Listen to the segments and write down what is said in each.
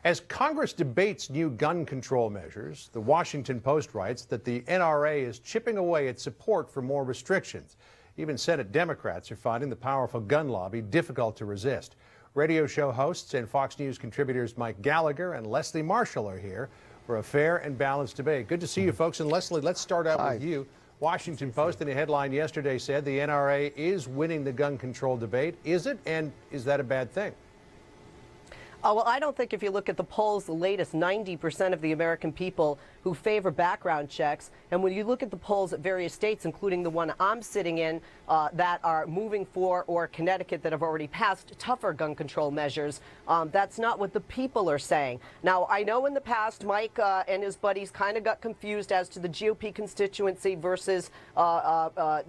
As Congress debates new gun control measures, the Washington Post writes that the NRA is chipping away at support for more restrictions. Even Senate Democrats are finding the powerful gun lobby difficult to resist. Radio show hosts and Fox News contributors Mike Gallagher and Leslie Marshall are here for a fair and balanced debate. Good to see you, folks. And Leslie, let's start out with you. Washington Post in a headline yesterday said the NRA is winning the gun control debate. Is it? And is that a bad thing? Well, I don't think if you look at the polls, the latest 90% of the American people who favor background checks, and when you look at the polls at various states, including the one I'm sitting in, that are moving for, or Connecticut that have already passed tougher gun control measures, that's not what the people are saying. Now, I know in the past, Mike and his buddies kind of got confused as to the GOP constituency versus Grover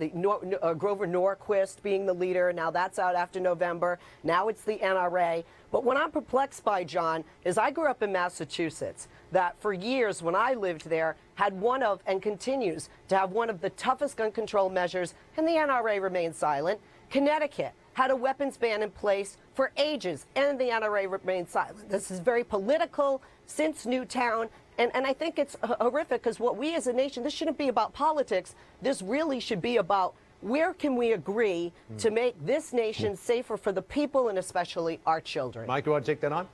Norquist being the leader. Now that's out after November. Now it's the NRA. But what I'm perplexed by, John, is I grew up in Massachusetts that for years when I lived there had one of, and continues to have one of the toughest gun control measures, and the NRA remained silent. Connecticut had a weapons ban in place for ages, and the NRA remained silent. This is very political since Newtown, and I think it's horrific because what we as a nation, this shouldn't be about politics. This really should be about where can we agree to make this nation safer for the people and especially our children? Mike, you want to take that on?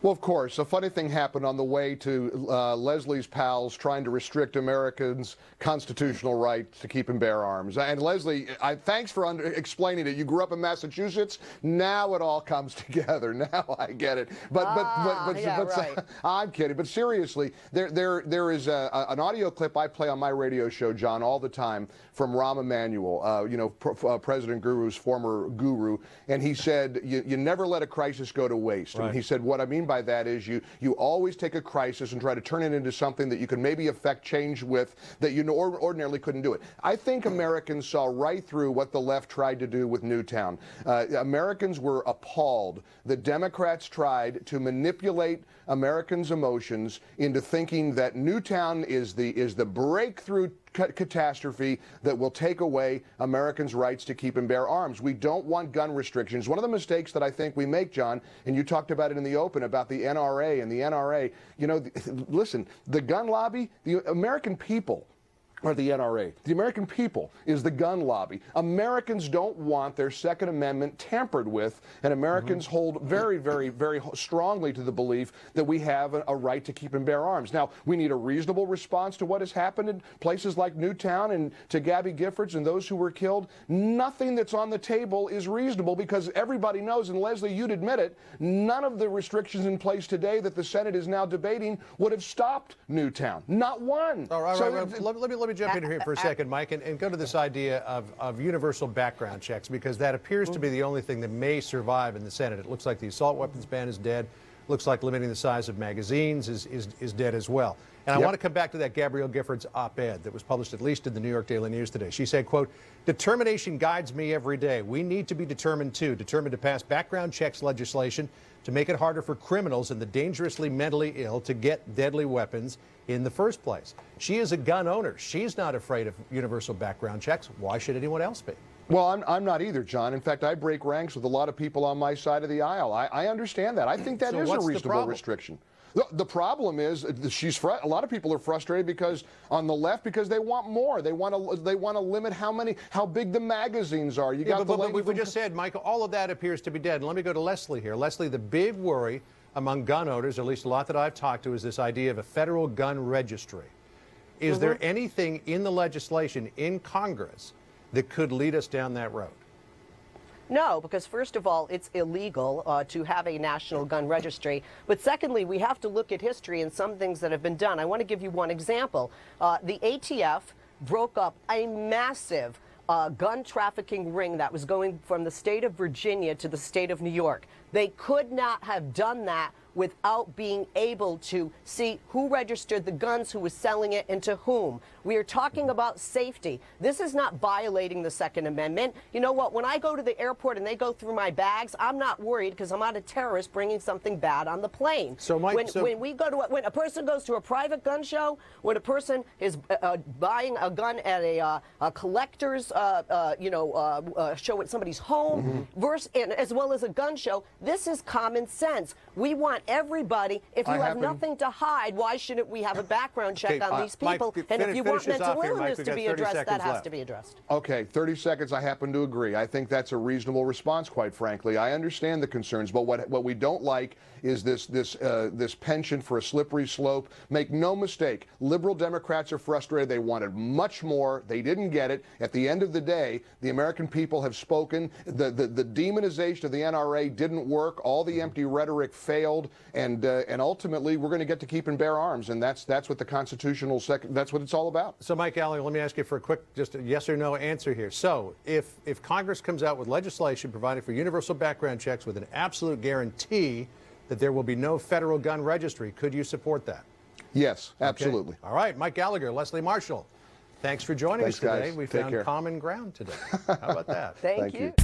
Well, of course. A funny thing happened on the way to Leslie's pals trying to restrict Americans' constitutional right to keep and bear arms. And Leslie, thanks for explaining it. You grew up in Massachusetts. Now it all comes together. Now I get it. Right. I'm kidding. But seriously, there is an audio clip I play on my radio show, John, all the time from Rahm Emanuel, President Guru's former guru, and he said, you never let a crisis go to waste. Right. And he said, what I mean by that is you always take a crisis and try to turn it into something that you can maybe affect change with that you ordinarily couldn't do it. I think Americans saw right through what the left tried to do with Newtown. Americans were appalled that Democrats tried to manipulate Americans' emotions into thinking that Newtown is the breakthrough catastrophe that will take away Americans' rights to keep and bear arms. We don't want gun restrictions. One of the mistakes that I think we make, John, and you talked about it in the open about the NRA and the NRA, listen, the gun lobby, the American people or the NRA. The American people is the gun lobby. Americans don't want their Second Amendment tampered with, and Americans hold very, very, very strongly to the belief that we have a right to keep and bear arms. Now, we need a reasonable response to what has happened in places like Newtown and to Gabby Giffords and those who were killed. Nothing that's on the table is reasonable because everybody knows, and Leslie, you'd admit it, none of the restrictions in place today that the Senate is now debating would have stopped Newtown. Not one. All right, let me jump in here for a second, Mike, and go to this idea of universal background checks, because that appears to be the only thing that may survive in the Senate. It looks like the assault weapons ban is dead. Looks like limiting the size of magazines is dead as well. And I want to come back to that Gabrielle Giffords op-ed that was published at least in the New York Daily News today. She said, quote, "Determination guides me every day. We need to be determined, too, determined to pass background checks legislation to make it harder for criminals and the dangerously mentally ill to get deadly weapons in the first place." She is a gun owner. She's not afraid of universal background checks. Why should anyone else be? Well, I'm not either, John. In fact, I break ranks with a lot of people on my side of the aisle. I understand that. I think that is a reasonable restriction. The problem is a lot of people are frustrated because on the left because they want more. They want to limit how big the magazines are. But we just said, Michael, all of that appears to be dead. And let me go to Leslie here. Leslie, the big worry among gun owners, or at least a lot that I've talked to, is this idea of a federal gun registry. Is there anything in the legislation in Congress that could lead us down that road? No, because first of all, it's illegal to have a national gun registry. But secondly, we have to look at history and some things that have been done. I want to give you one example. The ATF broke up a massive gun trafficking ring that was going from the state of Virginia to the state of New York. They could not have done that without being able to see who registered the guns, who was selling it, and to whom. We are talking about safety. This is not violating the Second Amendment. You know what? When I go to the airport and they go through my bags, I'm not worried because I'm not a terrorist bringing something bad on the plane. So, Mike, when a person goes to a private gun show, when a person is buying a gun at a collector's, show at somebody's home, as well as a gun show, This is common sense. We want everybody. If you have nothing to hide, why shouldn't we have a background check on these people? Mike, and if you want mental illness Mike, to be addressed, that has to be addressed. Okay, 30 seconds. I happen to agree. I think that's a reasonable response, quite frankly. I understand the concerns, but what we don't like is this penchant for a slippery slope. Make no mistake, liberal Democrats are frustrated. They wanted much more. They didn't get it. At the end of the day, the American people have spoken. The demonization of the NRA didn't work. All the empty rhetoric failed, and ultimately we're going to get to keep and bear arms, and that's what the constitutional that's what it's all about. So, Mike Gallagher, let me ask you for a quick, just a yes or no answer here. So, if Congress comes out with legislation providing for universal background checks with an absolute guarantee that there will be no federal gun registry, could you support that? Yes, absolutely. Okay. All right, Mike Gallagher, Leslie Marshall, thanks for joining us today. Guys. We Take found care. common ground today. How about that? Thank you.